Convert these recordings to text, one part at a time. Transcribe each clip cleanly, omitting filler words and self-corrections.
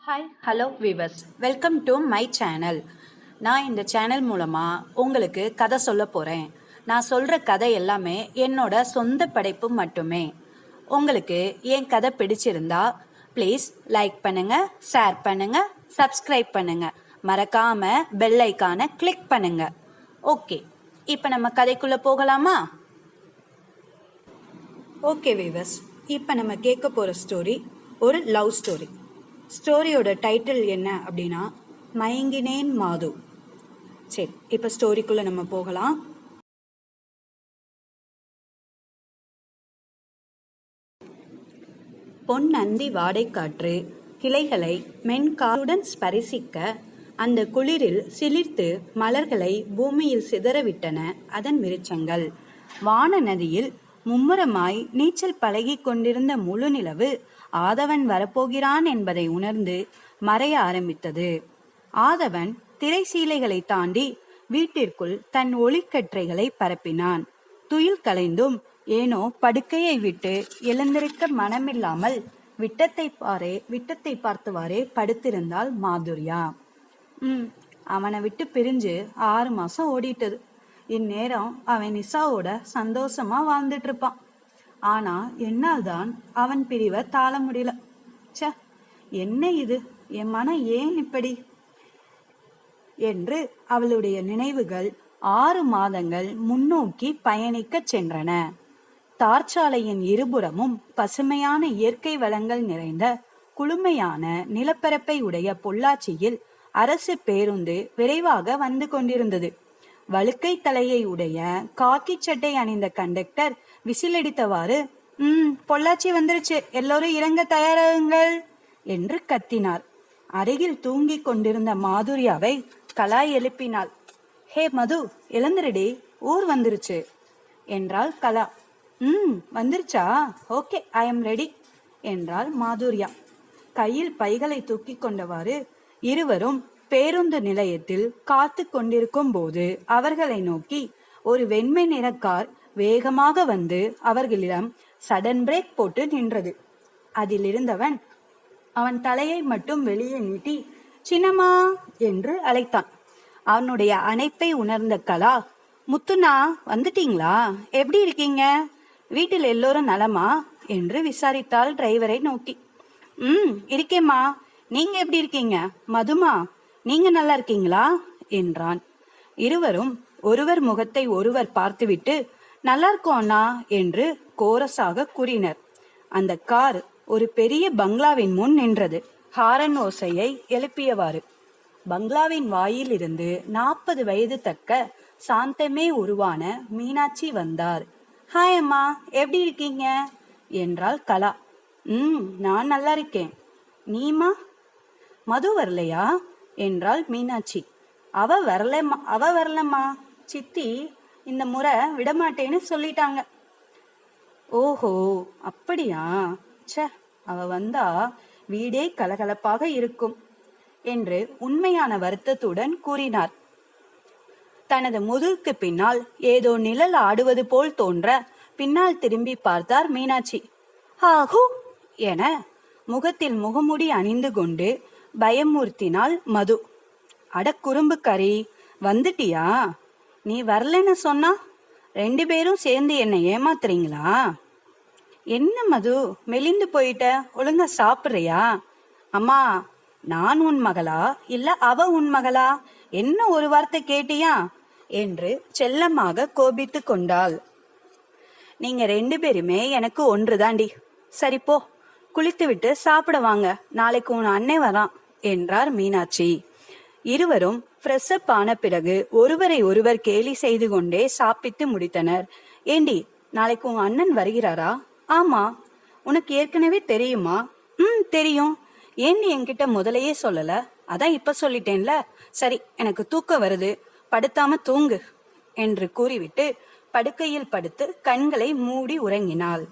Hi hello viewers, welcome to my channel. நான் இந்த channel மூலமாக உங்களுக்கு கதை சொல்ல போகிறேன். நான் சொல்கிற கதை எல்லாமே என்னோட சொந்த படைப்பு மட்டுமே. உங்களுக்கு என் கதை பிடிச்சிருந்தா ப்ளீஸ் லைக் பண்ணுங்கள், ஷேர் பண்ணுங்கள், சப்ஸ்கிரைப் பண்ணுங்கள், மறக்காமல் பெல் ஐக்கானை கிளிக் பண்ணுங்கள். ஓகே, இப்போ நம்ம கதைக்குள்ளே போகலாமா? ஓகே விவர்ஸ், இப்போ நம்ம கேட்க போகிற ஸ்டோரி ஒரு லவ் ஸ்டோரி. ஸ்டோரியோட டைட்டில் என்ன அப்படின்னா மயங்கினேன் மாது. சரி, இப்போ ஸ்டோரிக்குள்ள நம்ம போகலாம். பொன் நந்தி வாடைக்காற்று கிளைகளை மென்காருடன் ஸ்பரிசிக்க அந்த குளிரில் சிலிர்த்து மலர்களை பூமியில் சிதறவிட்டன அதன் விருட்சங்கள். வான நதியில் மும்முரமாய் நீச்சல் பழகி கொண்டிருந்த முழு நிலவு ஆதவன் வரப்போகிறான் என்பதை உணர்ந்து மறைய ஆரம்பித்தது. ஆதவன் திரை சீலைகளை தாண்டி வீட்டிற்குள் தன் ஒளிக்கற்றைகளை பரப்பினான். துயில் கலைந்தும் ஏனோ படுக்கையை விட்டு எழுந்திருக்க மனமில்லாமல் விட்டத்தை பார்த்தவாறே படுத்திருந்தாள் மாதுரியா. அவனை விட்டு பிரிஞ்சு 6 மாசம் ஓடிட்டது. இந்நேரம் அவன் நிசாவோட சந்தோஷமா வாழ்ந்துட்டு இருப்பான். ஆனா என்னால் தான் அவன் பிரிவை தாழ முடியல. என்ன இது, என் மனம் ஏன் இப்படி என்று அவளுடைய நினைவுகள் 6 மாதங்கள் முன்னோக்கி பயணிக்க சென்றன. தார்ச்சாலையின் இருபுறமும் பசுமையான இயற்கை வளங்கள் நிறைந்த குளுமையான நிலப்பரப்பை உடைய பொள்ளாச்சியில் அரசு பேருந்து விரைவாக வந்து கொண்டிருந்தது. வழுக்கை தலையை உடைய காக்கி சட்டை அணிந்த கண்டக்டர் விசிலடித்தவாறு பொள்ளாச்சி வந்துருச்சு, எல்லோரும் இறங்க தயாராகுங்கள் என்று கத்தினார். அருகில் தூங்கி கொண்டிருந்த மாதுரியாவை கலா எழுப்பினாள். ஹே மது, எழுந்திரடி, ஊர் வந்துருச்சு என்றாள் கலா. வந்துருச்சா? ஓகே, ஐ எம் ரெடி என்றாள் மாதுரியா. கையில் பைகளை தூக்கி கொண்டவாறு இருவரும் பேருந்து நிலையத்தில் காத்து கொண்டிருக்கும் போது அவர்களை நோக்கி ஒரு வெண்மை நிற கார் வேகமாக வந்து அவர்களிடம் சடன் பிரேக் போட்டு நின்றது. அதில் இருந்தவன் அவன் தலையை மட்டும் வெளியே நீட்டி சின்னம்மா என்று அழைத்தான். அவனுடைய அணைப்பை உணர்ந்த கலா, முத்துனா வந்துட்டீங்களா, எப்படி இருக்கீங்க, வீட்டில் எல்லோரும் நலமா என்று விசாரித்தாள் டிரைவரை நோக்கி. இருக்கேம்மா, நீங்க எப்படி இருக்கீங்க? மதுமா, நீங்க நல்லா இருக்கீங்களா என்றான். இருவரும் ஒருவர் முகத்தை ஒருவர் பார்த்துவிட்டு நல்லா இருக்கோம்னா என்று கோரஸாக கூறினர். அந்த கார் ஒரு பெரிய பங்களாவின் முன் நின்றது. ஹாரன் ஓசையை எழுப்பியவாறு பங்களாவின் வாயில் இருந்து 40 வயது தக்க சாந்தமே உருவான மீனாட்சி வந்தார். ஹாய் அம்மா, எப்படி இருக்கீங்க என்றாள் கலா. நான் நல்லா இருக்கேன். நீமா? மது வரலையா என்றாள் மீனாட்சி. அவ வரலம்மா, சித்தி இந்த முறை விடமாட்டேன்னு சொல்லிட்டாங்க. ஓஹோ, அப்படியா? அவ வந்தா வீடே கலகலப்பாக இருக்கும் என்று உண்மையான வருத்தத்துடன் கூறினார். தனது முதுகுக்கு பின்னால் ஏதோ நிழல் ஆடுவது போல் தோன்ற பின்னால் திரும்பி பார்த்தார் மீனாட்சி. ஆஹூ என முகத்தில் முகமுடி அணிந்து கொண்டு பயமூர்த்தினாள் மது. அடக்குறும்பு கறி, வந்துட்டியா? நீ வரலன்னு சொன்னா 2 பேரும் சேர்ந்து என்னை ஏமாத்துறீங்களா? என்ன மது, மெலிந்து போயிட்ட, ஒழுங்கா சாப்பிடுறியா? அம்மா, நான் உன் மகளா இல்ல அவ உன் மகளா, என்ன ஒரு வார்த்தை கேட்டியா என்று செல்லமாக கோபித்து கொண்டாள். நீங்க 2 பேருமே எனக்கு ஒன்றுதாண்டி. சரி போ, குளித்து விட்டு சாப்பிட வாங்க, நாளைக்கு உன் அண்ணன் வரான் என்றார் மீனாட்சி. இருவரும் ஃப்ரெஷ் அப் ஆன பிறகு ஒருவரை ஒருவர் கேலி செய்து கொண்டே சாப்பிட்டு முடித்தனர். ஏண்டி, நாளைக்கு உன் அண்ணன் வருகிறாரா? ஆமா. உனக்கு ஏற்கனவே தெரியுமா? தெரியும். ஏன் என்கிட்ட முதலையே சொல்லல? அதான் இப்ப சொல்லிட்டேன்ல. சரி, எனக்கு தூக்கம் வருது, படுத்தாம தூங்கு என்று கூறிவிட்டு படுக்கையில் படுத்து கண்களை மூடி உறங்கினாள்.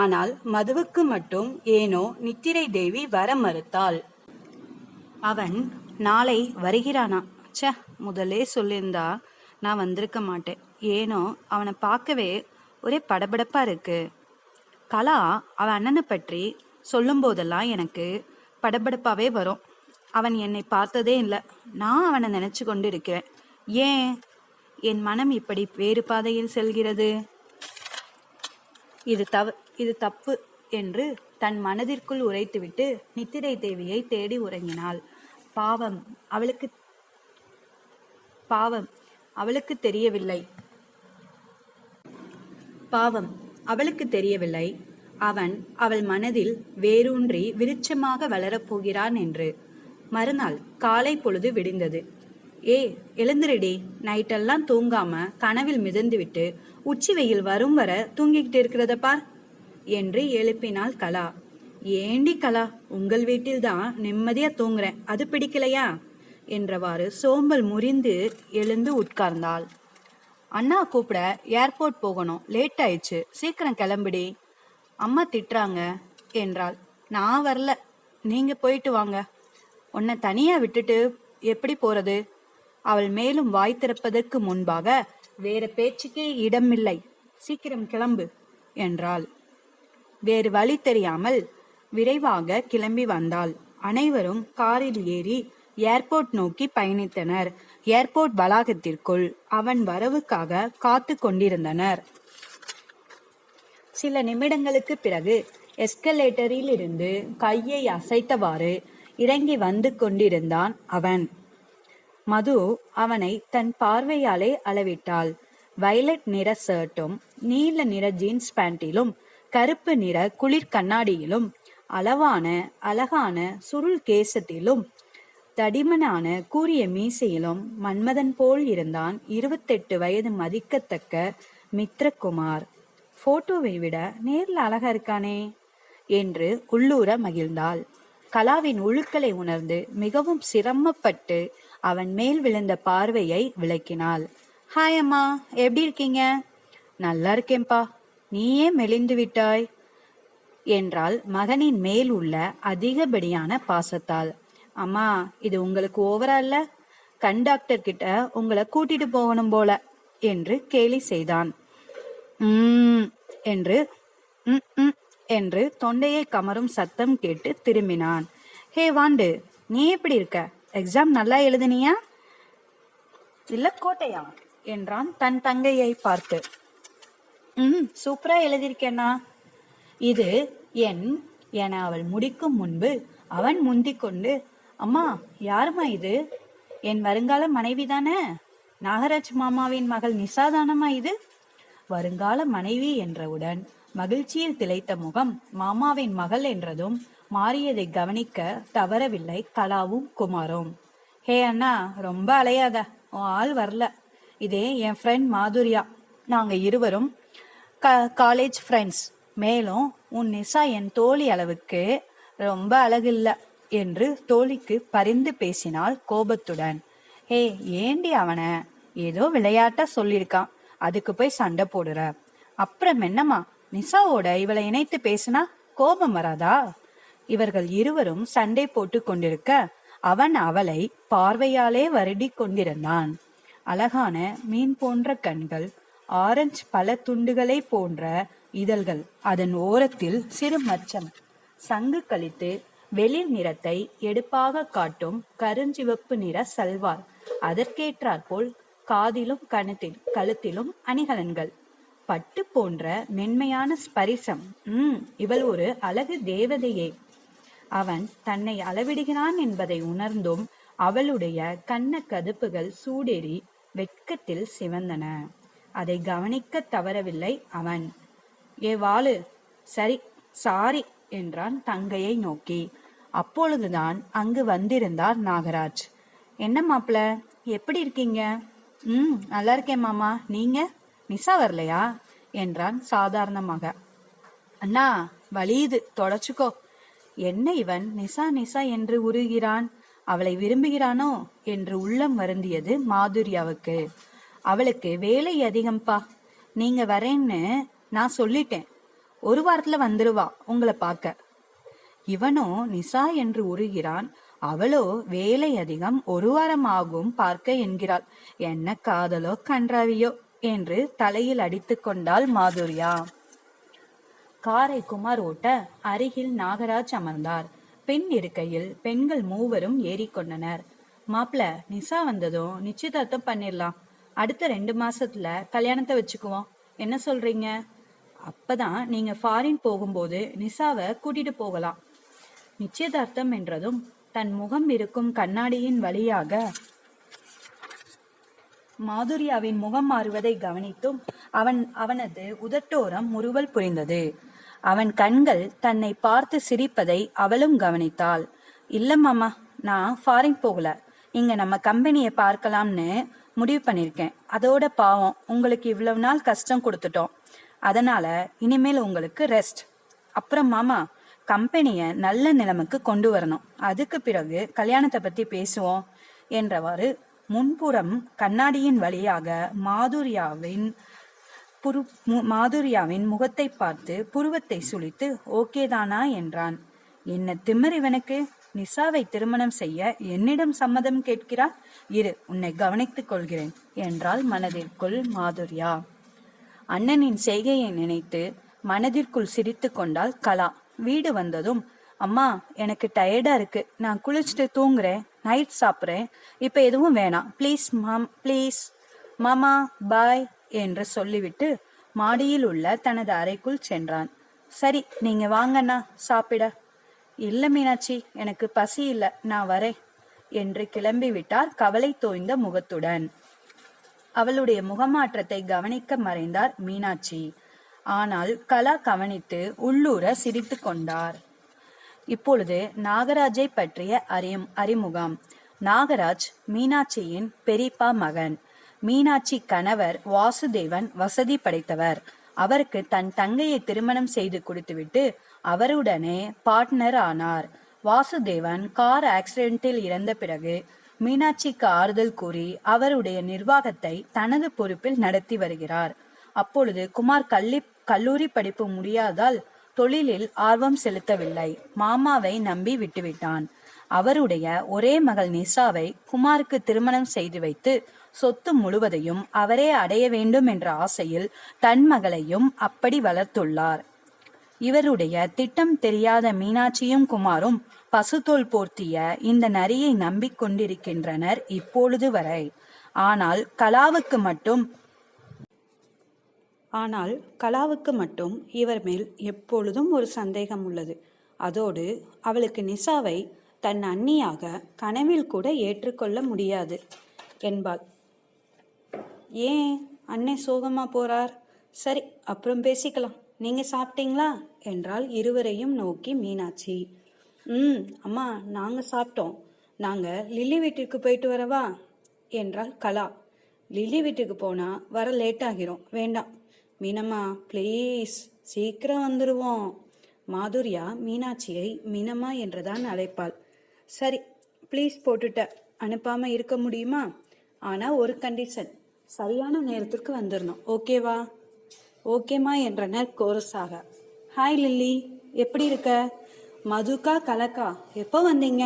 ஆனால் மதுவுக்கு மட்டும் ஏனோ நித்திரை தேவி வர மறுத்தாள். அவன் நாளை வருகிறானா? முதலே சொல்லியிருந்தா நான் வந்திருக்க மாட்டேன். ஏனோ அவனை பார்க்கவே ஒரே படபடப்பா இருக்கு. கலா அவன் அண்ணனை பற்றி சொல்லும் போதெல்லாம் எனக்கு படபடப்பாவே வரும். அவன் என்னை பார்த்ததே இல்லை. நான் அவனை நினைச்சு கொண்டு இருக்கிறேன். ஏன் என் மனம் இப்படி வேறு பாதையில் செல்கிறது? இது தப்பு என்று தன் மனதிற்குள் உரைத்துவிட்டு நித்திரை தேவியை தேடி உறங்கினாள். பாவம் அவளுக்கு தெரியவில்லை அவன் அவள் மனதில் வேரூன்றி விருட்சமாக வளரப்போகிறான் என்று. மறுநாள் காலை பொழுது விடிந்தது. எழுந்திரடி, நைட்டெல்லாம் தூங்காம கனவில் மிதந்துவிட்டு உச்சி வெயில் வரும் வர தூங்கிக்கிட்டு இருக்கிறத பார் என்று எழுப்பினாள் கலா. ஏண்டி கலா, உங்கள் வீட்டில்தான் நிம்மதியா தூங்குறேன், அது பிடிக்கலையா என்றவாறு சோம்பல் முறிந்து எழுந்து உட்கார்ந்தாள். அண்ணா கூப்பிட ஏர்போர்ட் போகணும், லேட் ஆயிடுச்சு, சீக்கிரம் கிளம்பிடி, அம்மா திட்டுறாங்க என்றாள். நான் வரல, நீங்க போயிட்டு வாங்க. உன்னை தனியா விட்டுட்டு எப்படி போறது? அவள் மேலும் வாய் திறப்பதற்கு முன்பாக வேற பேச்சுக்கே இடமில்லை, சீக்கிரம் கிளம்பு என்றாள். வேறு வழி தெரியாமல் விரைவாக கிளம்பி வந்தாள். அனைவரும் காரில் ஏறி ஏர்போர்ட் நோக்கி பயணித்தனர். ஏர்போர்ட் வளாகத்திற்குள் அவன் வரவுக்காக காத்து கொண்டிருந்தனர். சில நிமிடங்களுக்கு பிறகு எஸ்கலேட்டரில் இருந்து கையை அசைத்தவாறு இறங்கி வந்து கொண்டிருந்தான் அவன். மது அவனை தன் பார்வையாலே அளவிட்டாள். வயலட் நிற ஷர்ட்டும் நீல நிற ஜீன்ஸ் பேண்டிலும் கருப்பு நிற குளிர் கண்ணாடியிலும் அழகான சுருள் கேசத்திலும் தடிமனான கூரிய மீசையிலும் மன்மதன் போல் இருந்தான் 28 வயது மதிக்கத்தக்க மித்ரகுமார். போட்டோவை விட நேர்ல அழகா இருக்கானே என்று உள்ளூர மகிழ்ந்தாள். கலாவின் ஒழுக்களை உணர்ந்து மிகவும் சிரமப்பட்டு அவன் மேல் விழுந்த பார்வையை விளக்கினாள். ஹாய் அம்மா, எப்படி இருக்கீங்க? நல்லா இருக்கேன்பா, நீயே மெலிந்து விட்டாய் என்றாள் மகனின் மேல் உள்ள அதிகப்படியான பாசத்தால். அம்மா, இது உங்களுக்கு ஓவரா இல்ல? கண்டக்டர் கிட்ட உங்களை கூட்டிட்டு போகணும் போல என்று கேலி செய்தான். என்று தொண்டையை கமரும் சத்தம் கேட்டு திரும்பினான். ஹே வாண்டு, நீ எப்படி இருக்க? எக்ஸாம் நல்லா எழுதுனியா இல்ல கோட்டையா என்றான் தன் தங்கையை பார்த்து. சூப்பரா எழுதியிருக்கேனா? இது என அவள் முடிக்கும் முன்பு அவன் முந்திக் கொண்டு, அம்மா யாருமா இது? என் வருங்கால மனைவி தானே, நாகராஜ் மாமாவின் மகள் நிசாதானமா இது? வருங்கால மனைவி என்றவுடன் மகிழ்ச்சியில் திளைத்த முகம் மாமாவின் மகள் என்றதும் மாறியதை கவனிக்க தவறவில்லை கலாவும் குமாரும். ஹே அண்ணா, ரொம்ப அலையாத, உன் ஆள் வரல. இதே என் ஃப்ரெண்ட் மாதுரியா, நாங்க இருவரும் காலேஜ் ஃப்ரெண்ட்ஸ். மேலும் உன் நிசா என் தோழி அளவுக்கு ரொம்ப அழகில்ல என்று தோழிக்கு பரிந்து பேசினாள் கோபத்துடன். ஹே, ஏண்டி அவனை ஏதோ விளையாட்டா சொல்லியிருக்கான், அதுக்கு போய் சண்டை போடுற? அப்புறம் என்னம்மா, நிசாவோட இவளை இணைத்து பேசினா கோபம் வராதா? இவர்கள் இருவரும் சண்டை போட்டு கொண்டிருக்க அவன் அவளை பார்வையாலே வருடி கொண்டிருந்தான். அழகான மீன் போன்ற கண்கள், ஆரஞ்சு பல துண்டுகளை போன்ற இதழ்கள், அதன் ஓரத்தில் சிறு மச்சம், சங்கு கழித்து வெளிர் நிறத்தை எடுப்பாக காட்டும் கருஞ்சிவப்பு நிற சல்வார், அதற்கேற்றாற்போல் காதிலும் கழுத்திலும் அணிகலன்கள், பட்டு போன்ற மென்மையான ஸ்பரிசம். இவள் ஒரு அழகு தேவதையே. அவன் தன்னை அளவிடுகிறான் என்பதை உணர்ந்தும் அவளுடைய கண்ண கதுப்புகள் சூடேறி வெட்கத்தில் சிவந்தன. அதை கவனிக்க தவறவில்லை அவன். வாளு, சரி, சாரி என்றான் தங்கையை நோக்கி. அப்பொழுதுதான் அங்கு வந்திருந்தார் நாகராஜ். என்ன மாப்பிள, எப்படி இருக்கீங்க? நல்லா இருக்கேன் மாமா, நீங்க? நிசா வரலையா என்றான் சாதாரணமாக. அண்ணா வலியுது, தொடச்சுக்கோ. என்ன இவன் நிசா நிசா என்று உருகிறான்? அவளை விரும்புகிறானோ என்று உள்ளம் வருந்தியது மாதுரியாவுக்கு. அவளுக்கு வேலை அதிகம்பா, நீங்க வரேன்னு நான் சொல்லிட்டேன், ஒரு வாரத்துல வந்துருவா உங்களை பார்க்க. இவனோ நிசா என்று உருகிறான், அவளோ வேலை அதிகம், ஒரு வாரம் ஆகும் பார்க்க என்கிறாள். என்ன காதலோ கன்றாவியோ என்று தலையில் அடித்து கொண்டாள் மாதுரியா. காரை குமார் ஓட்ட அருகில் நாகராஜ் அமர்ந்தார். பெண் இருக்கையில் பெண்கள் மூவரும் ஏறிக்கொண்டனர். மாப்பிள்ள, நிசா வந்ததும் நிச்சயதார்த்தம் பண்ணிடலாம். அடுத்த 2 மாசத்துல கல்யாணத்தை வச்சுக்குவோம். என்ன சொல்றீங்க? அப்பதான் நீங்க ஃபாரின் போகும்போது நிசாவை கூட்டிட்டு போகலாம். நிச்சயதார்த்தம் என்றதும் தன் முகம் இருக்கும் கண்ணாடியின் வழியாக மாதுரியாவின் முகம் மாறுவதை கவனித்தும் அவனது உதட்டோரம் முறுவல் புரிந்தது. அவன் கண்கள் தன்னை பார்த்து சிரிப்பதை அவளும் கவனித்தாள். இல்ல மாமா, நான் ஃபாரின் போகல, இங்க நம்ம கம்பெனியை பார்க்கலாம்னு முடிவு பண்ணிருக்கேன். அதோட பாவம், உங்களுக்கு இவ்வளவு நாள் கஷ்டம் கொடுத்துட்டோம். அதனால இனிமேல் உங்களுக்கு ரெஸ்ட். அப்புறம் மாமா, கம்பெனிய நல்ல நிலைமைக்கு கொண்டு வரணும். அதுக்கு பிறகு கல்யாணத்தை பத்தி பேசுவோம் என்றவாறு முன்புறம் கண்ணாடியின் வழியாக மாதுரியாவின் முகத்தை பார்த்து புருவத்தை சுளித்து ஓகேதானா என்றான். என்ன திமிர் இவனுக்கு! நிசாவை திருமணம் செய்ய என்னிடம் சம்மதம் கேட்கிறார். இரு, உன்னை கவனித்துக் கொள்கிறேன் என்றாள் மனதிற்குள் மாதுரியா. அண்ணனின் செய்கையை நினைத்து மனதிற்குள் சிரித்து கொண்டாள் கலா. வீடு வந்ததும், அம்மா எனக்கு டயர்டா இருக்கு, நான் குளிச்சுட்டு தூங்குறேன், நைட் சாப்பிட்றேன், இப்ப எதுவும் வேணாம், ப்ளீஸ் மாமா, பாய் என்று சொல்லிவிட்டு மாடியில் உள்ள தனது அறைக்குள் சென்றான். சரி, நீங்க வாங்கண்ணா சாப்பிட. இல்ல மீனாட்சி, எனக்கு பசி இல்ல, நான் வரேன் என்று கிளம்பிவிட்டார் கவலை தோய்ந்த முகத்துடன். அவளுடைய முகமாற்றத்தை கவனிக்க மறைந்தார் மீனாட்சி. ஆனால் கலா கவனித்து உள்ளூர சிரித்து கொண்டார். இப்பொழுது நாகராஜை பற்றிய அறிமுகம். நாகராஜ் மீனாட்சியின் பெரியப்பா மகன். மீனாட்சி கணவர் வாசுதேவன் வசதி படைத்தவர். அவருக்கு தன் தங்கையை திருமணம் செய்து கொடுத்துவிட்டு அவருடனே பார்ட்னர் ஆனார். வாசுதேவன் கார் ஆக்சிடென்டில் இறந்த பிறகு மீனாட்சிக்கு ஆறுதல் கூறி அவருடைய நிர்வாகத்தை தனது பொறுப்பில் நடத்தி வருகிறார். அப்பொழுது குமார் கல்லூரி படிப்பு முடியாதால் தொழிலில் ஆர்வம் செலுத்தவில்லை. மாமாவை நம்பி விட்டுவிட்டான். அவருடைய ஒரே மகள் நிசாவை குமாருக்கு திருமணம் செய்து வைத்து சொத்து முழுவதையும் அவரே அடைய வேண்டும் என்ற ஆசையில் தன் மகளையும் அப்படி வளர்த்துள்ளார். இவருடைய திட்டம் தெரியாத மீனாட்சியும் குமாரும் பசுத்தோல் போர்த்திய இந்த நரியை நம்பிக்கொண்டிருக்கின்றனர் இப்பொழுது வரை. ஆனால் கலாவுக்கு மட்டும் இவர் மேல் எப்பொழுதும் ஒரு சந்தேகம் உள்ளது. அதோடு அவளுக்கு நிசாவை தன் அண்ணியாக கனவில் கூட ஏற்றுக்கொள்ள முடியாது என்பாள். ஏன் அண்ணே சோகமா போறார்? சரி, அப்புறம் பேசிக்கலாம். நீங்க சாப்பிட்டீங்களா என்றால் இருவரையும் நோக்கி மீனாட்சி. அம்மா, நாங்க சாப்பிட்டோம். நாங்க லில்லி வீட்டிற்கு போயிட்டு வரவா என்றாள் கலா. லில்லி வீட்டுக்கு போனா வர லேட் ஆகிரும், வேண்டாம். மீனம்மா ப்ளீஸ், சீக்கிரம் வந்துடுவோம். மாதுரியா மீனாட்சியை மீனம்மா என்றுதான் அழைப்பாள். சரி, ப்ளீஸ் போட்டுட்ட, அனுப்பாம இருக்க முடியுமா? ஆனா ஒரு கண்டிஷன், சரியான நேரத்திற்கு வந்துடணும், ஓகேவா? ஓகேம்மா என்றனர் கோரஸாக. ஹாய் லில்லி, எப்படி இருக்க? மதுக்கா கலக்கா, எப்போ வந்தீங்க?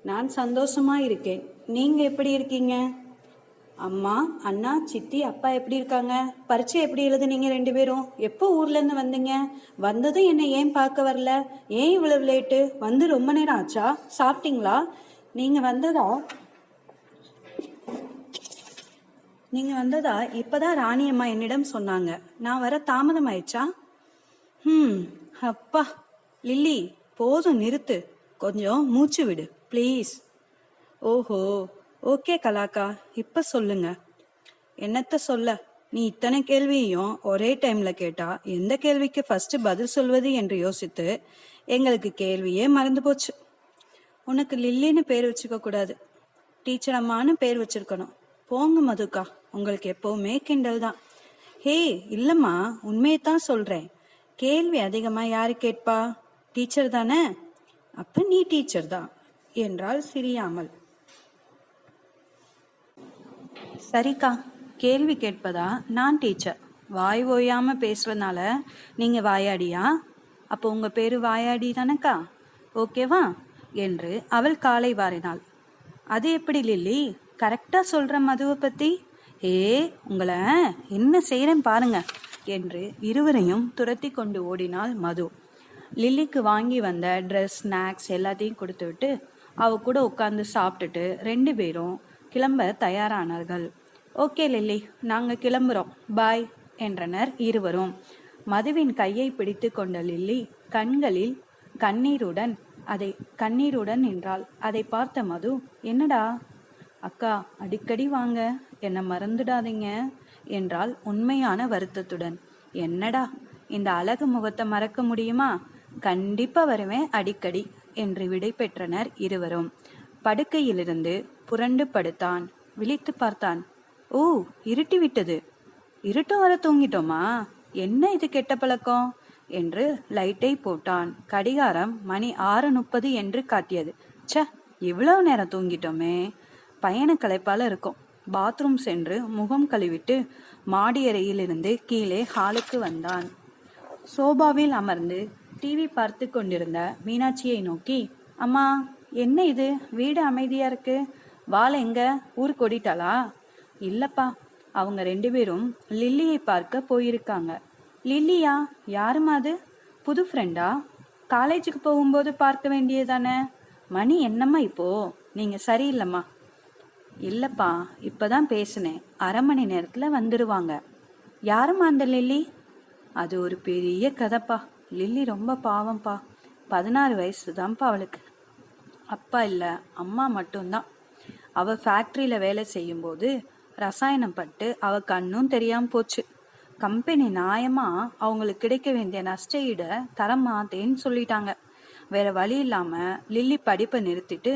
நான் சந்தோஷமா இருக்கேன். நீங்க எப்படி இருக்கீங்க? அம்மா, அண்ணா, சித்தி, அப்பா எப்படி இருக்காங்க? பரீட்சை எப்படி எழுதுனீங்க 2 பேரும்? எப்போ ஊர்ல இருந்து வந்தீங்க? வந்ததும் என்னை ஏன் பார்க்க வரல? ஏன் இவ்வளவு லேட்டு? வந்து ரொம்ப நேரம் ஆச்சா? சாப்பிட்டீங்களா? நீங்க வந்ததா இப்பதான் ராணி அம்மா என்னிடம் சொன்னாங்க. நான் வர தாமதம் ஆயிடுச்சா? அப்பா லில்லி, போதும் நிறுத்து, கொஞ்சம் மூச்சு விடு ப்ளீஸ். ஓஹோ, ஓகே கலாக்கா, இப்ப சொல்லுங்க. என்னத்த சொல்ல, நீ இத்தனை கேள்வியையும் ஒரே டைம்ல கேட்டா எந்த கேள்விக்கு ஃபர்ஸ்ட் பதில் சொல்வது என்று யோசித்து எங்களுக்கு கேள்வியே மறந்து போச்சு. உனக்கு லில்லின்னு பேர் வச்சுக்க கூடாது, டீச்சர் அம்மான்னு பேர் வச்சிருக்கணும். போங்க மதுக்கா, உங்களுக்கு எப்பவுமே கிண்டல் தான். ஹே இல்லம்மா, உண்மையத்தான் சொல்றேன். கேள்வி அதிகமா யாரு கேட்பா? டீச்சர் தானே. அப்ப நீ டீச்சர் தான் என்றாள் சிரியாமல். சரிக்கா, கேள்வி கேட்பதா நான் டீச்சர். வாய் ஓயாம பேசுறதுனால நீங்க வாயாடியா? அப்போ உங்க பேரு வாயாடி தானக்கா, ஓகேவா என்று அவள் காலை வாரினாள். அது எப்படி லில்லி, கரெக்டா சொல்ற மதுவை பத்தி? உங்களை என்ன செய்யறேன் பாருங்க என்று இருவரையும் துரத்தி கொண்டு ஓடினாள் மது. லில்லிக்கு வாங்கி வந்த ட்ரெஸ் ஸ்நாக்ஸ் எல்லாத்தையும் கொடுத்து விட்டு அவ கூட உட்காந்து சாப்பிட்டுட்டு 2 பேரும் கிளம்ப தயாரானார்கள். ஓகே லில்லி, நாங்கள் கிளம்புறோம், பாய் என்றனர் இருவரும். மதுவின் கையை பிடித்து கொண்ட லில்லி கண்களில் கண்ணீருடன் நின்றாள். அதை பார்த்த மது, என்னடா அக்கா, அடிக்கடி வாங்க, என்னை மறந்துடாதீங்க என்றாள் உண்மையான வருத்தத்துடன். என்னடா, இந்த அழகு முகத்தை மறக்க முடியுமா? கண்டிப்பா வருவேன் அடிக்கடி என்று விடை பெற்றனர் இருவரும். படுக்கையிலிருந்து புரண்டு படுத்தான். விழித்து பார்த்தான். ஓ, இருட்டி விட்டது. இருட்டு வர தூங்கிட்டோமா? என்ன இது கெட்ட பழக்கம் என்று லைட்டை போட்டான். கடிகாரம் மணி 6:30 என்று காட்டியது. ச, இவ்வளவு நேரம் தூங்கிட்டோமே. பயண களைப்பால இருக்கும். பாத்ரூம் சென்று முகம் கழுவிட்டு மாடியறையிலிருந்து கீழே ஹாலுக்கு வந்தான். சோபாவில் அமர்ந்து டிவி பார்த்து கொண்டிருந்த மீனாட்சியை நோக்கி, அம்மா, என்ன இது, வீடு அமைதியா இருக்கு, வாழை எங்க, ஊருக்கு ஓடிட்டாளா? இல்லப்பா, அவங்க 2 பேரும் லில்லியை பார்க்க போயிருக்காங்க. லில்லியா? யாருமா அது? புது ஃப்ரெண்டா? காலேஜுக்கு போகும்போது பார்க்க வேண்டியதானே? மணி என்னம்மா இப்போ? நீங்க சரியில்லைம்மா. இல்லப்பா, இப்பதான் பேசினேன், அரை மணி நேரத்துல வந்துடுவாங்க. யாருமா அந்த லில்லி? அது ஒரு பெரிய கதைப்பா. லில்லி ரொம்ப பாவம்ப்பா. 16 வயசு தான்ப்பா அவளுக்கு. அப்பா இல்லை, அம்மா மட்டும்தான். அவ ஃபேக்ட்ரியில வேலை செய்யும்போது ரசாயனம் பட்டு அவ கண்ணும் தெரியாம போச்சு. கம்பெனி நியாயமா அவங்களுக்கு கிடைக்க வேண்டிய நஷ்ட ஈட தரமாட்டேன்னு சொல்லிட்டாங்க. வேற வழி இல்லாம லில்லி படிப்பை நிறுத்திட்டு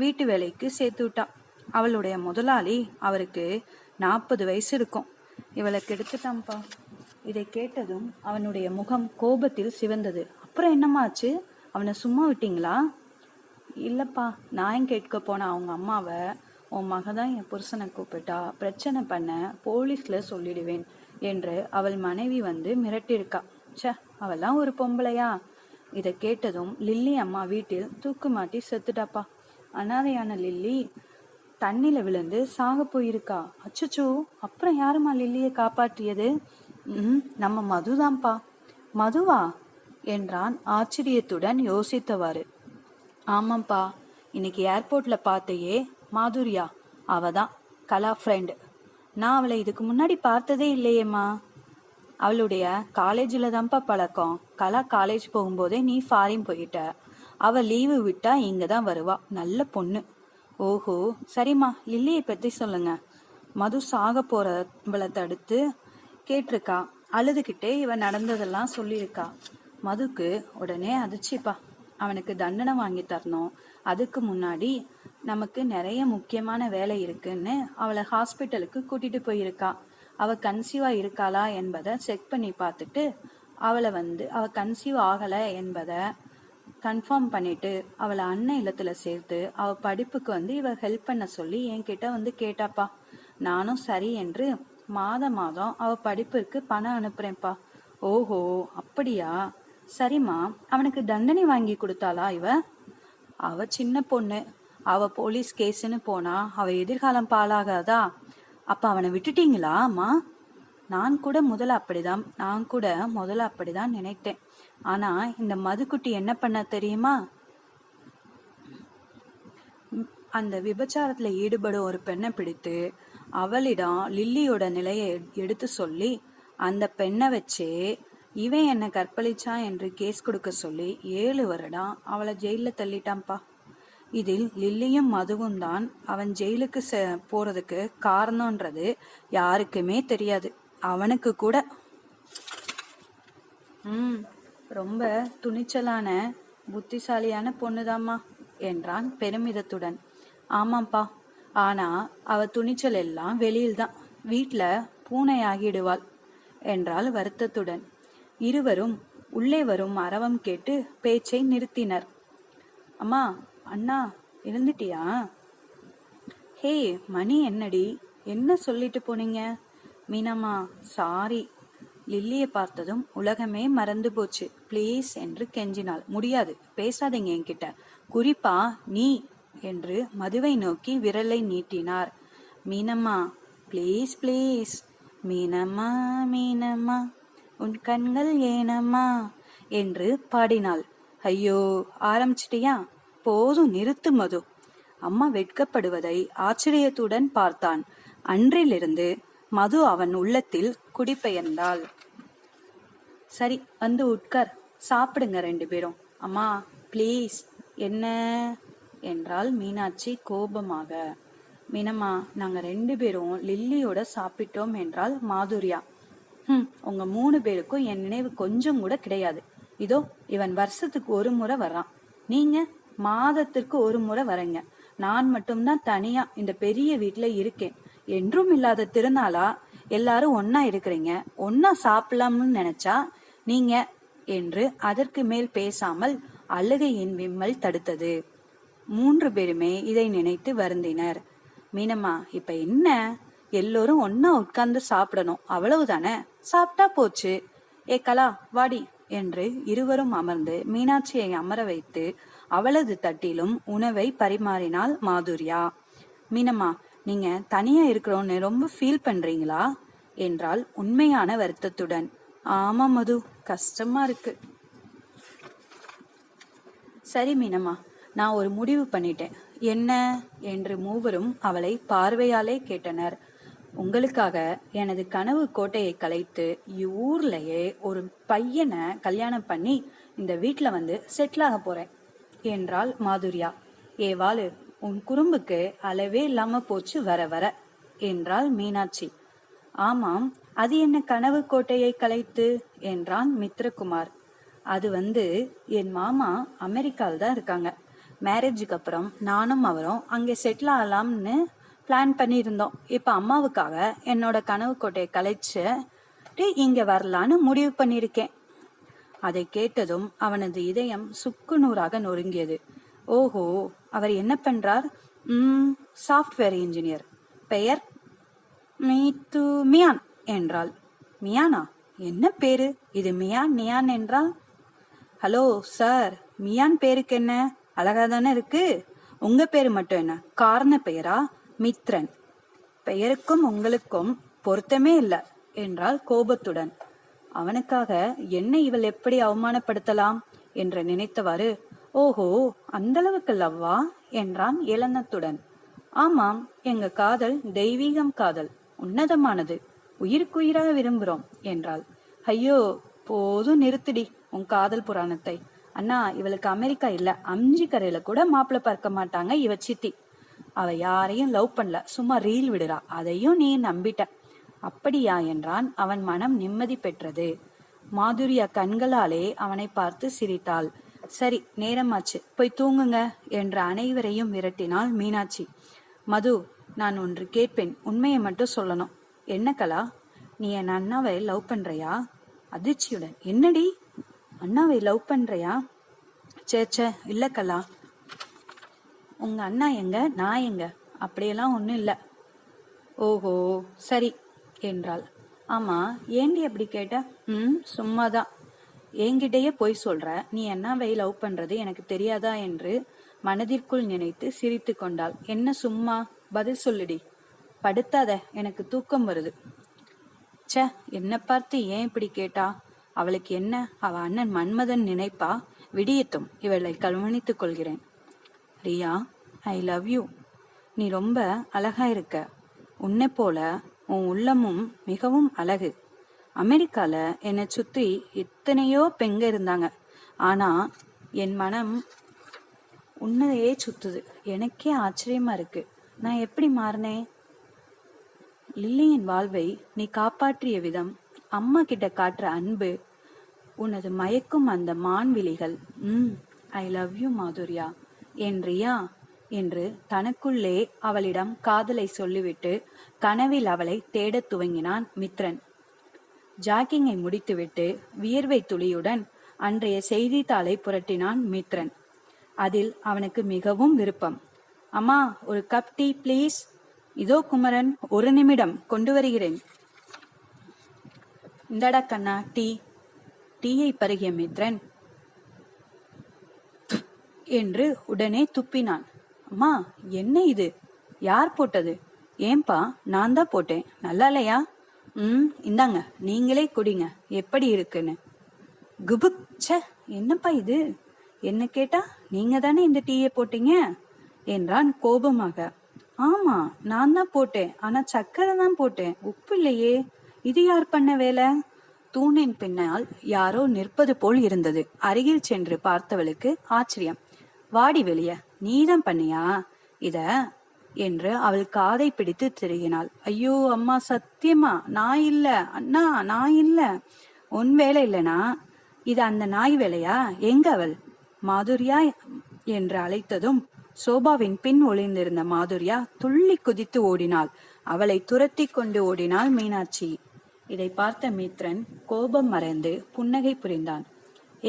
வீட்டு வேலைக்கு சேர்த்து விட்டா. அவளுடைய முதலாளி, அவருக்கு 40 வயசு இருக்கும், இவளை கெடுத்துட்டான்ப்பா. இதை கேட்டதும் அவனுடைய முகம் கோபத்தில் சிவந்தது. அப்புறம் என்னமாச்சு? அவனை சும்மா விட்டீங்களா? இல்லப்பா, நான் கேட்க போன அவங்க அம்மாவை, உன் மகதான் என் புருஷனை கூப்பிட்டா பிரச்சனை பண்ண போலீஸ்ல சொல்லிடுவேன் என்று அவள் மனைவி வந்து மிரட்டியிருக்கா. ச, அவெல்லாம் ஒரு பொம்பளையா? இதை கேட்டதும் லில்லி அம்மா வீட்டில் தூக்கு மாட்டி செத்துட்டாப்பா. அனாதையான லில்லி தண்ணில விழுந்து சாக போயிருக்கா. அச்சச்சோ, அப்புறம் யாருமா லில்லியை காப்பாற்றியது? நம்ம மதுதான்ப்பா. மதுவா என்றான் ஆச்சரியத்துடன் யோசித்தவாறு. ஆமாப்பா, இன்னைக்கு ஏர்போர்ட்ல பார்த்தையே, மாதுரியா, அவதான் கலா ஃப்ரெண்டு. நான் அவளை இதுக்கு முன்னாடி பார்த்ததே இல்லையேம்மா. அவளுடைய காலேஜில் தான்ப்பா பழக்கம். கலா காலேஜ் போகும்போதே நீ ஃபாரின் போயிட்ட. அவள் லீவு விட்டா இங்கே தான் வருவா. நல்ல பொண்ணு. ஓஹோ, சரிம்மா, லில்லியை பற்றி சொல்லுங்க. மது சாக போறவளை தடுத்து கேட்டிருக்கா. அழுதுகிட்டே இவன் நடந்ததெல்லாம் சொல்லியிருக்கா. மதுக்கு உடனே அதிர்ச்சிப்பா. அவனுக்கு தண்டனை வாங்கி தரணும். அதுக்கு முன்னாடி நமக்கு நிறைய முக்கியமான வேலை இருக்குன்னு அவளை ஹாஸ்பிட்டலுக்கு கூட்டிட்டு போயிருக்கா. அவ கன்சீவா இருக்காளா என்பதை செக் பண்ணி பார்த்துட்டு அவ கன்சீவ் ஆகலை என்பதை கன்ஃபார்ம் பண்ணிட்டு அவளை அண்ணன் இல்லத்துல சேர்த்து அவ படிப்புக்கு வந்து இவ ஹெல்ப் பண்ண சொல்லி என்கிட்ட வந்து கேட்டாப்பா. நானும் சரி என்று மாதம் அவ படிப்பிற்கு பணம் அனுப்புறேன்ப்பா. ஓஹோ, அப்படியா? சரிம்மா, அவனுக்கு தண்டனை வாங்கி கொடுத்தாளா இவ? அவ சின்ன பொண்ணு. அவ போலீஸ் கேஸ்ன்னு போனா அவ எதிர்காலம் பாழாகாதா? அப்ப அவனை விட்டுட்டீங்களா அம்மா? நான் கூட முதல்ல அப்படிதான் நினைத்தேன். ஆனா இந்த மதுக்குட்டி என்ன பண்ண தெரியுமா? அந்த விபச்சாரத்துல ஈடுபடும் ஒரு பெண்ணை பிடித்து அவளிடம் லில்லியோட நிலையை எடுத்து சொல்லி அந்த பெண்ணை வச்சே இவன் என்ன கற்பழிச்சான் என்று கேஸ் கொடுக்க சொல்லி 7 வருடம் அவளை ஜெயில தள்ளிட்டான்ப்பா. இதில் லில்லியும் மதுவும் தான் அவன் ஜெயிலுக்கு போறதுக்கு காரணம்ன்றது யாருக்குமே தெரியாது, அவனுக்கு கூட. ரொம்ப துணிச்சலான புத்திசாலியான பொண்ணுதாம்மா என்றான் பெருமிதத்துடன். ஆமாப்பா, ஆனா அவ துணிச்சல் எல்லாம் வெளியில்தான், வீட்டுல பூனை ஆகிடுவாள் என்றாள் வருத்தத்துடன். இருவரும் உள்ளே வரும் அரவம் கேட்டு பேச்சை நிறுத்தினர். அம்மா, அண்ணா, இருந்துட்டியா? ஹே, மணி என்னடி, என்ன சொல்லிட்டு போனீங்க? மீனம்மா, சாரி. லில்லியை பார்த்ததும் உலகமே மறந்து போச்சு, ப்ளீஸ் என்று கெஞ்சினாள். முடியாது, பேசாதீங்க என்கிட்ட, குறிப்பா நீ என்று மதுவை நோக்கி விரலை நீட்டினார். Meenamma, please please. மீனம்மா மீனம்மா, உன் கண்கள் ஏனம்மா என்று பாடினாள். ஐயோ, ஆரம்பிச்சிட்டியா? போதும் நிறுத்து மது. அம்மா வெட்கப்படுவதை ஆச்சரியத்துடன் பார்த்தான். அன்றிலிருந்து மது அவன் உள்ளத்தில் குடிபெயர்ந்தாள். சரி, வந்து உட்கார், சாப்பிடுங்க 2 பேரும். அம்மா ப்ளீஸ். என்ன என்றாள் மீனாட்சி கோபமாக. மீனம்மா, நாங்க 2 பேரும் லில்லியோட சாப்பிட்டோம் என்றாள் மாதுரியா. உங்க 3 பேருக்கும் என் நினைவு கொஞ்சம் கூட கிடையாது. இதோ இவன் வருஷத்துக்கு 1 முறை வர்றான், நீங்க மாதத்திற்கு 1 முறை வரீங்க. நான் மட்டும்தான் தனியா இந்த பெரிய வீட்டுல இருக்கேன். என்றும் இல்லாத திருநாளா எல்லாரும் ஒன்னா இருக்கிறீங்க, ஒன்னா சாப்பிடலாம்னு நினைச்சா நீங்க என்று அதற்கு மேல் பேசாமல் அழுகையின் விம்மல் தடுத்தது. 3 பேருமே இதை நினைத்து வருந்தினர். மீனம்மா, இப்ப என்ன? எல்லோரும் ஒன்னா உட்கார்ந்து சாப்பிடணும், அவ்வளவுதானே? சாப்பிட்டா போச்சு. ஏ கலா, வாடி என்று இருவரும் அமர்ந்து மீனாட்சியை அமர வைத்து அவளது தட்டிலும் உணவை பரிமாறினாள் மாதுரியா. மீனம்மா, நீங்க தனியா இருக்கிறோன்னு ரொம்ப ஃபீல் பண்றீங்களா என்றால் உண்மையான வருத்தத்துடன். ஆமா மது, கஷ்டமா இருக்கு. சரி மீனம்மா, நான் ஒரு முடிவு பண்ணிட்டேன். என்ன என்று மூவரும் அவளை பார்வையாலே கேட்டனர். உங்களுக்காக எனது கனவு கோட்டையை கலைத்து ஊர்லயே ஒரு பையனை கல்யாணம் பண்ணி இந்த வீட்டுல வந்து செட்டில் ஆக போறேன் என்றாள் மாதுரியா. ஏ வாலு, உன் குறும்புக்கு அளவே இல்லாம போச்சு வர வர என்றாள் மீனாட்சி. ஆமாம், அது என்ன கனவு கோட்டையை கலைத்து என்றான் மித்ரகுமார். அது என் மாமா அமெரிக்கால தான் இருக்காங்க. மேரேஜுக்கு அப்புறம் நானும் அவரும் அங்கே செட்டில் ஆகலாம்னு பிளான் பண்ணியிருந்தோம். இப்ப அம்மாவுக்காக என்னோட கனவு கோட்டையை கலைச்சிட்டு இங்க வரலான்னு முடிவு பண்ணியிருக்கேன். அதை கேட்டதும் அவனது இதயம் சுக்கு நூறாக நொறுங்கியது. ஓஹோ, அவர் என்ன பண்றார்? Software engineer. பெயர் மியான் என்றாள். மியானா? என்ன பேரு இது? மியான் நியான் என்றால்? ஹலோ சார், மியான் பேருக்கு என்ன? அழகா தானே இருக்கு. உங்க பேரு மட்டும் என்ன காரண பெயரா? மித்ரன். பெயருக்கும் உங்களுக்கும் பொருத்தமே இல்லை என்றால் கோபத்துடன். அவனுக்காக என்னை இவள் எப்படி அவமானப்படுத்தலாம் என்று நினைத்தவாறு, ஓஹோ, அந்த அளவுக்கு லவ்வா என்றான் ஏளனத்துடன். ஆமாம், எங்க காதல் தெய்வீகம், காதல் உன்னதமானது, உயிருக்குயிராக விரும்புறோம் என்றாள். ஐயோ, போதும் நிறுத்திடி உன் காதல் புராணத்தை. அண்ணா, இவளுக்கு அமெரிக்கா இல்ல, அம்ஜிக்கரையில கூட மாப்பிள்ள பார்க்க மாட்டாங்க இவ சித்தி. அவ யாரையும் லவ் பண்ணல, சும்மா ரீல் விடுறா, அதையும் நீ நம்பிட்ட. அப்படியா என்றான். அவன் மனம் நிம்மதி பெற்றது. மாதுரியா கண்களாலே அவனை பார்த்து சிரித்தாள். சரி, நேரமாச்சு, போய் தூங்குங்க என்று அனைவரையும் விரட்டினாள் மீனாட்சி. மது, நான் ஒன்று கேட்பேன், உண்மையை மட்டும் சொல்லணும். என்ன கலா, நீ என் அண்ணாவை லவ் பண்றியா? அதிர்ச்சியுடன். என்னடி, அண்ணாவை லவ் பண்றியா? சேச்சே, இல்ல கலா. உங்க அண்ணா எங்க, நான் எங்க? அப்படியெல்லாம் ஒன்றும் இல்லை. ஓஹோ, சரி என்றாள். ஆமா, ஏண்டி அப்படி கேட்ட? சும்மாதான். என்கிட்டயே போய் சொல்ற, நீ அண்ணாவை லவ் பண்றது எனக்கு தெரியாதா என்று மனதிற்குள் நினைத்து சிரித்து கொண்டாள். என்ன சும்மா? பதில் சொல்லுடி. படுத்தாத, எனக்கு தூக்கம் வருது. சே, என்ன பார்த்து ஏன் இப்படி கேட்டா? அவளுக்கு என்ன, அவ அண்ணன் மன்மதன் நினைப்பா? விடியட்டும், இவளை கவனித்துக் கொள்கிறேன். Riya, I love you. நீ ரொம்ப அழகா இருக்க. உன்னை போல உன் உள்ளமும் மிகவும் அழகு. அமெரிக்கால என்னை சுத்தி எத்தனையோ பெண்க இருந்தாங்க, ஆனா என் மனம் உன்னையே சுத்துது. எனக்கே ஆச்சரியமா இருக்கு, நான் எப்படி மாறினேன்? லில்லியின் வாழ்வை நீ காப்பாற்றிய விதம், அம்மா கிட்ட காட்டுற அன்பு, உனது மயக்கும் அந்த மான்விழிகள். ஐ லவ் யூ மாதுரியா என்றியா என்று தனக்குள்ளே அவளிடம் காதலை சொல்லிவிட்டு கனவில் அவளை தேடத் துவங்கினான் மித்ரன். ஜாக்கிங்கை முடித்துவிட்டு வியர்வை துளியுடன் அன்றைய செய்தித்தாளை புரட்டினான் மித்ரன். அதில் அவனுக்கு மிகவும் விருப்பம். அம்மா, ஒரு கப் டீ ப்ளீஸ். இதோ குமரன், 1 நிமிடம் கொண்டு வருகிறேன். இந்தடா கண்ணா டீ. டீயை பருகிய மித்ரன் என்று உடனே துப்பினான். அம்மா, என்ன இது? யார் போட்டது? ஏன்பா, நான் தான் போட்டேன். நல்லா இல்லையா? இந்தாங்க, நீங்களே குடிங்க, எப்படி இருக்குன்னு. குபுக். ச்சே, என்னப்பா இது? என்ன கேட்டா நீங்க தானே இந்த டீயை போட்டீங்க என்றான் கோபமாக. ஆமா, நான் தான் போட்டேன். ஆனா சக்கரை தான் போட்டேன், உப்பு இல்லையே. இது யார் பண்ண வேலை? தூணின் பின்னால் யாரோ நிற்பது போல் இருந்தது. அருகில் சென்று பார்த்தவளுக்கு ஆச்சரியம். வாடி வெளிய, நீதான் பண்ணியா இத என்று அவள் காதை பிடித்து திருகினாள். ஐயோ அம்மா, சத்தியமா நான் இல்ல அண்ணா, நான் இல்ல. உன் வேலை இல்லனா இது அந்த நாய் வேலையா? எங்க அவள்? மாதுரியா என்று அழைத்ததும் சோபாவின் பின் ஒளிந்திருந்த மாதுரியா துள்ளி குதித்து ஓடினாள். அவளை துரத்தி கொண்டு ஓடினாள் மீனாட்சி. இதை பார்த்த மித்ரன் கோபம் மறைந்து புன்னகை புரிந்தான்.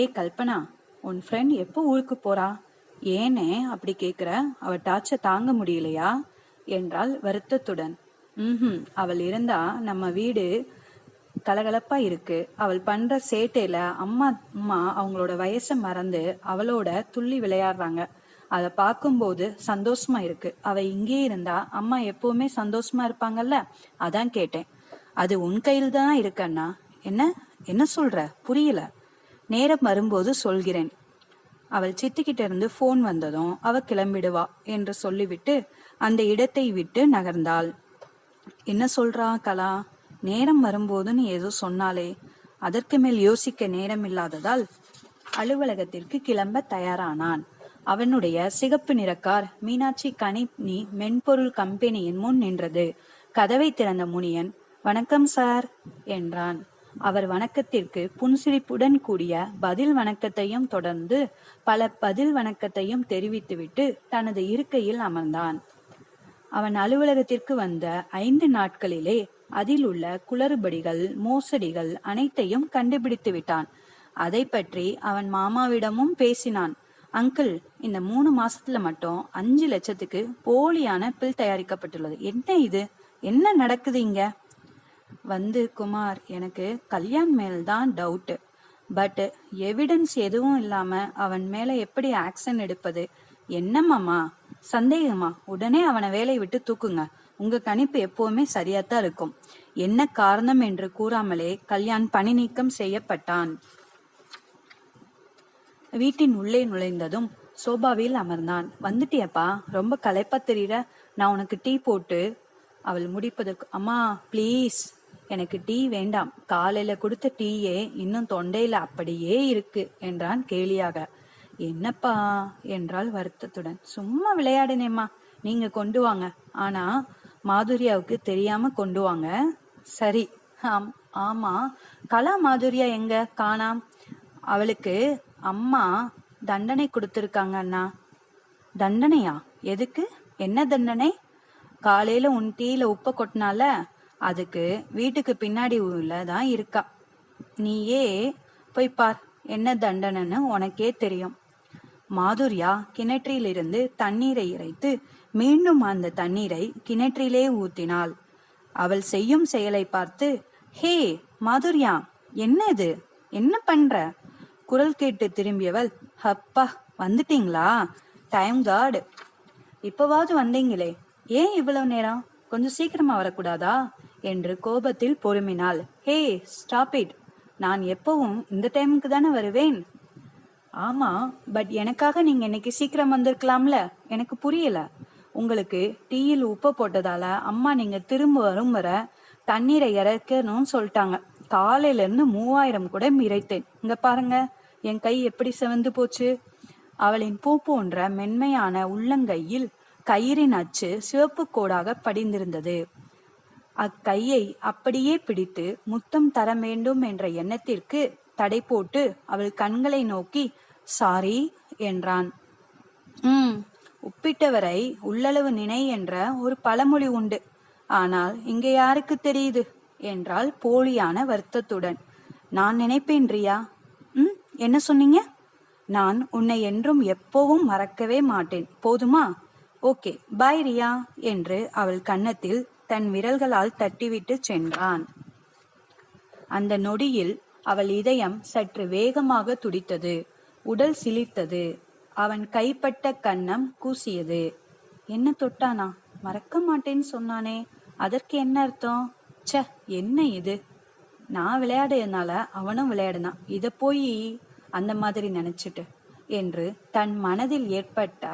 ஏ கல்பனா, உன் ஃப்ரெண்ட் எப்போ ஊருக்கு போறா? ஏனே அப்படி கேக்குற? அவ டார்ச்ச தாங்க முடியலையா என்றாள் வருத்தத்துடன். அவள் இருந்தா நம்ம வீடு கலகலப்பா இருக்கு. அவள் பண்ற சேட்டையில அம்மா அம்மா அவங்களோட வயசை மறந்து அவளோட துள்ளி விளையாடுறாங்க. அதை பார்க்கும்போது சந்தோஷமா இருக்கு. அவ இங்கே இருந்தா அம்மா எப்பவுமே சந்தோஷமா இருப்பாங்கல்ல, அதான் கேட்டேன். அது உன் கையில் தான் இருக்கண்ணா. என்ன என்ன சொல்ற? புரியல. நேரம் வரும்போது சொல்கிறேன். அவள் சித்திக்கிட்ட இருந்து போன் வந்ததும் அவ கிளம்பிடுவா என்று சொல்லிவிட்டு அந்த இடத்தை விட்டு நகர்ந்தாள். என்ன சொல்றா கலா? நேரம் வரும்போதுன்னு ஏதோ சொன்னாலே. அதற்கு மேல் யோசிக்க நேரம் இல்லாததால் அலுவலகத்திற்கு கிளம்ப தயாரானான். அவனுடைய சிகப்பு நிற கார் மீனாட்சி கணினி மென்பொருள் கம்பெனியின் முன் நின்றது. கதவை திறந்த முனியன், வணக்கம் சார் என்றான். அவர் வணக்கத்திற்கு புன்சிரிப்புடன் கூடிய பதில் வணக்கத்தையும் தொடர்ந்து பல பதில் வணக்கத்தையும் தெரிவித்துவிட்டு தனது இருக்கையில் அமர்ந்தான். அவன் அலுவலகத்திற்கு வந்த 5 நாட்களிலே அதில் உள்ள குளறுபடிகள், மோசடிகள் அனைத்தையும் கண்டுபிடித்து விட்டான். அதை பற்றி அவன் மாமாவிடமும் பேசினான். அங்கிள், இந்த 3 மாசத்துல மட்டும் 5 லட்சத்துக்கு போலியான பில் தயாரிக்கப்பட்டுள்ளது. என்ன இது? என்ன நடக்குது இங்க? குமார், எனக்கு கல்யாண் மேல்தான் டவுட். பட் எவிடன்ஸ் எதுவும் இல்லாம அவன் மேல எப்படி ஆக்ஷன் எடுப்பது? என்ன மாமா, சந்தேகமா? உடனே அவனை வேலையை விட்டு தூக்குங்க. உங்க கணிப்பு எப்பவுமே சரியாத்தான் இருக்கும். என்ன காரணம் என்று கூறாமலே கல்யாண் பணி நீக்கம் செய்யப்பட்டான். வீட்டின் உள்ளே நுழைந்ததும் சோபாவில் அமர்ந்தான். வந்துட்டியப்பா, ரொம்ப களைப்பா தெரியுற. நான் உனக்கு டீ போட்டு. அவள் முடிப்பதற்கு, அம்மா பிளீஸ், எனக்கு டீ வேண்டாம். காலையில கொடுத்த டீயே இன்னும் தொண்டையில அப்படியே இருக்கு என்றான் கேலியாக. என்னப்பா என்றாள் வருத்தத்துடன். சும்மா விளையாடினேம்மா, நீங்க கொண்டு வாங்க. ஆனா மாதுரியாவுக்கு தெரியாம கொண்டு வாங்க. சரி. ஆமா, கலா மாதுரியா எங்க காணாம்? அவளுக்கு அம்மா தண்டனை கொடுத்துருக்காங்க அண்ணா. தண்டனையா? எதுக்கு? என்ன தண்டனை? காலையில உன் டீல உப்ப கொட்டினால அதுக்கு வீட்டுக்கு பின்னாடி உள்ளதான் இருக்கா. நீயே போய் பார், என்ன தண்டனைன்னு உனக்கே தெரியும். மாதுரியா கிணற்றிலிருந்து தண்ணீரை இறைத்து மீண்டும் அந்த தண்ணீரை கிணற்றிலே ஊத்தினாள். அவள் செய்யும் செயலை பார்த்து, ஹே மாதுரியா, என்ன இது? என்ன பண்ற? குரல் கேட்டு திரும்பியவள், அப்பா வந்துட்டீங்களா? டைம் காட், இப்பவாவது வந்தீங்களே, ஏன் இவ்வளவு நேரம்? கொஞ்சம் சீக்கிரமா வரக்கூடாதா என்று கோபத்தில் பொறுமினாள். ஹே ஸ்டாப் இட், நான் எப்பவும் இந்த டைமுக்கு தானே வருவேன். ஆமா, பட் எனக்காக நீங்க இன்னைக்கு சீக்கிரம் வந்திருக்கலாம்ல. எனக்கு புரியல. உங்களுக்கு டீயில் உப்பு போட்டதால அம்மா நீங்க திரும்ப வரும் வர தண்ணீரை இறக்கணும்னு சொல்லிட்டாங்க. காலையில இருந்து 3000 கூட இறைத்தேன். இங்க பாருங்க, என் கை எப்படி சிவந்து போச்சு. அவளின் பூ போன்ற மென்மையான உள்ளங்கையில் கயிறின் அச்சு சிவப்பு கோடாக படிந்திருந்தது. அக்கையை அப்படியே பிடித்து முத்தம் தர வேண்டும் என்ற எண்ணத்திற்கு தடை போட்டு அவள் கண்களை நோக்கி சாரி என்றான். உப்பிட்டவரை உள்ளளவு நினை என்ற ஒரு பழமொழி உண்டு. ஆனால் இங்க யாருக்கு தெரியுது என்றால் போலியான வருத்தத்துடன். நான் நினைப்பேன் ரியா. என்ன சொன்னீங்க? நான் உன்னை என்றும் எப்பவும் மறக்கவே மாட்டேன், போதுமா? ஓகே பாய் ரியா என்று அவள் கன்னத்தில் தன் விரல்களால் தட்டிவிட்டு சென்றான். அந்த நொடியில் அவள் இதயம் சற்று வேகமாக துடித்தது. உடல் சிலிர்த்தது. அவன் கைப்பட்ட கன்னம் கூசியது. என்ன தொட்டானா? மறக்க மாட்டேன்னு சொன்னானே, அதற்கு என்ன அர்த்தம்? ச்ச, என்ன இது? நான் விளையாடுறதுனால அவனும் விளையாடுனான், இதை போய் அந்த மாதிரி நினைச்சிட்டு என்று தன் மனதில் ஏற்பட்ட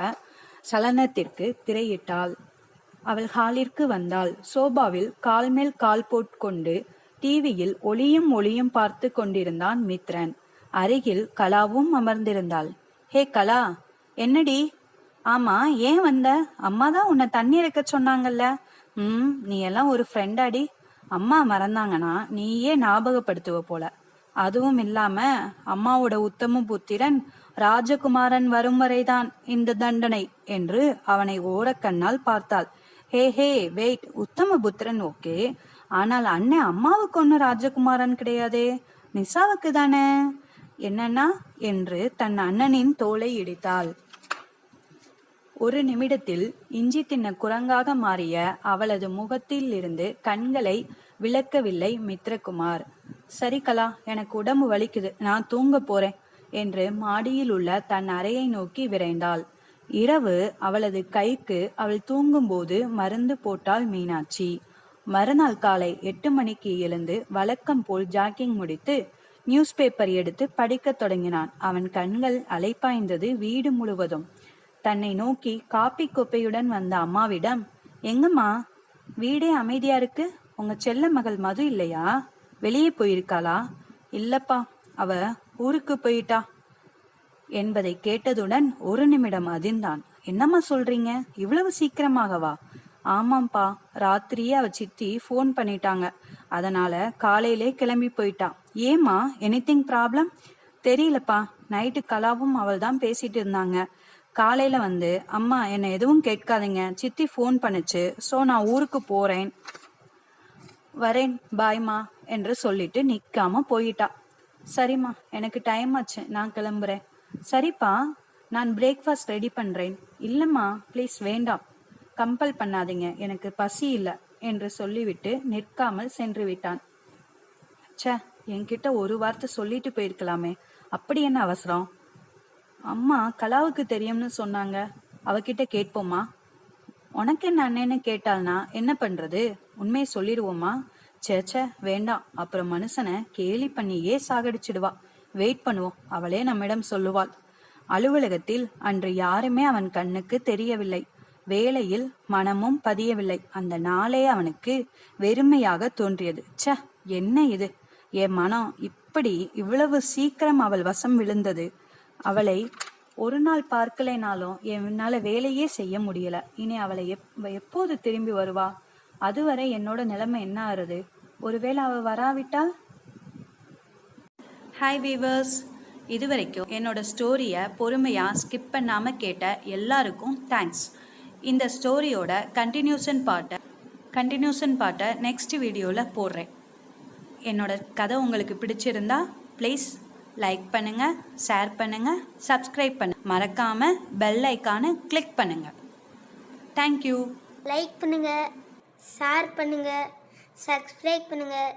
சலனத்திற்கு திரையிட்டாள். அவள் ஹாலிற்கு வந்தாள். சோபாவில் கால் மேல் கால் போட்டுக்கொண்டு டிவியில் ஒளியும் பார்த்து கொண்டிருந்தான் மித்ரன். அருகில் கலாவும் அமர்ந்திருந்தாள். ஹே கலா, என்னடி? ஆமா, ஏன் வந்த? அம்மா தான் உன்னை தண்ணி இறக்க சொன்னாங்கல்ல. நீ எல்லாம் ஒரு ஃப்ரெண்டாடி. அம்மா மறந்தாங்கன்னா நீயே ஞாபகப்படுத்துவ போல. அதுவும் இல்லாம அம்மாவோட உத்தம புத்திரன் ராஜகுமாரன் வரும் வரைதான் இந்த தண்டனை என்று அவனை ஓரக்கண்ணால் பார்த்தாள். ஹே வெயிட், உத்தம புத்திரன் ஓகே, ஆனால் அண்ணன் அம்மாவுக்கு ஒன்னும் ராஜகுமாரன் கிடையாதே, நிசாவுக்கு தானே. என்னன்னா என்று தன் அண்ணனின் தோளை இடித்தாள். ஒரு நிமிடத்தில் இஞ்சி தின்ன குரங்காக மாறிய அவளது முகத்தில் இருந்து கண்களை விளக்கவில்லை மித்ரகுமார். சரி கலா, எனக்கு உடம்பு வலிக்குது, நான் தூங்க போறேன் என்று மாடியில் உள்ள தன் அறையை நோக்கி விரைந்தாள். இரவு அவளது கைக்கு அவள் தூங்கும்போது மருந்து போட்டாள் மீனாட்சி. மறுநாள் காலை 8 மணிக்கு எழுந்து வழக்கம் போல் ஜாக்கிங் முடித்து நியூஸ் பேப்பர் எடுத்து படிக்க தொடங்கினான். அவன் கண்கள் அலைப்பாய்ந்தது வீடு முழுவதும். தன்னை நோக்கி காப்பி கோப்பையுடன் வந்த அம்மாவிடம், எங்கம்மா வீடே அமைதியா இருக்கு, உங்க செல்ல மகள் மது இல்லையா? வெளியே போயிருக்காளா? இல்லப்பா, அவ ஊருக்கு போயிட்டா என்பதை கேட்டதுடன் ஒரு நிமிடம் அதிர்ந்தான். என்னம்மா சொல்றீங்க, இவ்வளவு சீக்கிரமாகவா? ஆமாம்பா, ராத்திரியே அவ சித்தி போன் பண்ணிட்டாங்க, அதனால காலையிலே கிளம்பி போயிட்டா. ஏமா, எனிதிங் ப்ராப்ளம்? தெரியலப்பா, நைட்டு கலாவும் அவள் தான் பேசிட்டு இருந்தாங்க. காலையில வந்து, அம்மா என்னை எதுவும் கேட்காதீங்க, சித்தி போன் பண்ணுச்சு, சோ நான் ஊருக்கு போறேன், வரேன், பாய்மா என்று சொல்லிட்டு நிக்காம போயிட்டா. சரிம்மா, எனக்கு டைம் ஆச்சு, நான் கிளம்புறேன். சரிப்பா, நான் பிரேக்ஃபாஸ்ட் ரெடி பண்றேன். இல்லம்மா ப்ளீஸ் வேண்டாம், கம்பல் பண்ணாதீங்க, எனக்கு பசி இல்லை என்று சொல்லிவிட்டு நிற்காமல் சென்று விட்டான். ச்சே, என்கிட்ட ஒரு வார்த்தை சொல்லிட்டு போயிருக்கலாமே, அப்படி என்ன அவசரம்? அம்மா கலாவுக்கு தெரியும்னு சொன்னாங்க, அவகிட்ட கேட்போமா? உனக்கு என்ன அண்ணன்னு கேட்டாள்னா என்ன பண்றது? உண்மையை சொல்லிடுவோமா? சேச்சே வேண்டாம், அப்புறம் மனுஷனை கேலி பண்ணியே சாகடிச்சிடுவா. வெயிட் பண்ணுவோம், அவளே நம்மிடம் சொல்லுவாள். அலுவலகத்தில் அன்று யாருமே அவன் கண்ணுக்கு தெரியவில்லை. வேலையில் மனமும் பதியவில்லை. அந்த நாளே அவனுக்கு வெறுமையாக தோன்றியது. ச்ச, என்ன இது? என் மனம் இப்படி இவ்வளவு சீக்கிரம் அவள் வசம் விழுந்தது. அவளை ஒரு நாள் பார்க்கலைனாலும் என்னால வேலையே செய்ய முடியல. இனி அவளை எப்போது திரும்பி வருவா? அதுவரை என்னோட நிலைமை என்ன ஆறுது? ஒருவேளை அவ வராவிட்டால்? ஹாய் வீவர்ஸ், இதுவரைக்கும் என்னோட ஸ்டோரியை பொறுமையாக ஸ்கிப் பண்ணாமல் கேட்ட எல்லாருக்கும் தேங்க்ஸ். இந்த ஸ்டோரியோட கண்டினியூஷன் பார்ட்டை நெக்ஸ்ட் வீடியோவில் போடுறேன். என்னோட கதை உங்களுக்கு பிடிச்சிருந்தா ப்ளீஸ் லைக் பண்ணுங்கள், ஷேர் பண்ணுங்கள், சப்ஸ்கிரைப் பண்ணுங்கள், மறக்காமல் பெல் ஐக்கானை கிளிக் பண்ணுங்கள். தேங்க்யூ. லைக் பண்ணுங்கள், ஷேர் பண்ணுங்கள், சப்ஸ்கிரைப் பண்ணுங்கள்.